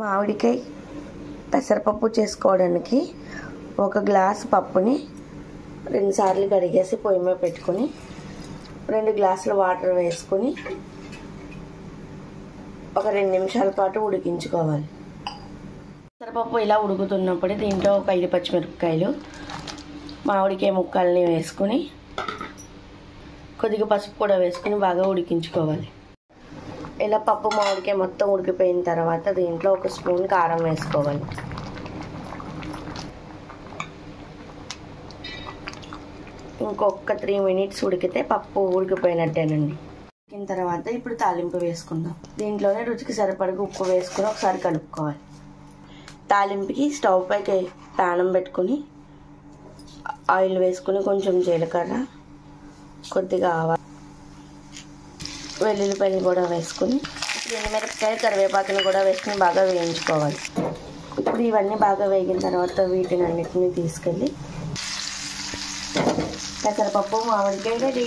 మామిడికాయ పెసరపప్పు చేసుకోవడానికి ఒక గ్లాస్ పప్పుని 2 సార్లు కడిగేసి పొయ్యి మీద పెట్టుకొని 2 గ్లాసుల వాటర్ వేసుకొని ఒక 2 నిమిషాల పాటు ఉడికించుకోవాలి. పెసరపప్పు ఇలా ఉడుకుతున్నప్పుడు దీంట్లో ఒక 5 పచ్చిమిరపకాయలు, మామిడికాయ ముక్కల్ని వేసుకొని కొద్దిగా పసుపు కూడా వేసుకొని బాగా ఉడికించుకోవాలి. ఇలా పప్పు మామిడికాయ మొత్తం ఉడికిపోయిన తర్వాత దీంట్లో 1 స్పూన్ కారం వేసుకోవాలి. ఇంకొక 3 మినిట్స్ ఉడికితే పప్పు ఉడికిపోయినట్టేనండి. ఉడికిన తర్వాత ఇప్పుడు తాలింపు వేసుకుందాం. దీంట్లోనే రుచికి సరిపడగా ఉప్పు వేసుకొని ఒకసారి కలుపుకోవాలి. తాలింపుకి స్టవ్ పైకి ప్యానం పెట్టుకుని ఆయిల్ వేసుకుని కొంచెం జీలకర్ర, కొద్దిగా ఆవాలు, వెల్లుల్లిపాయలు కూడా వేసుకుని ఎండుమిరపకాయ, కరివేపాకుని కూడా వేసుకుని బాగా వేయించుకోవాలి. ఇప్పుడు ఇవన్నీ బాగా వేగిన తర్వాత వీటిని అన్నిటిని తీసుకెళ్ళి పెసరపప్పు మామిడికాయ రెడీ.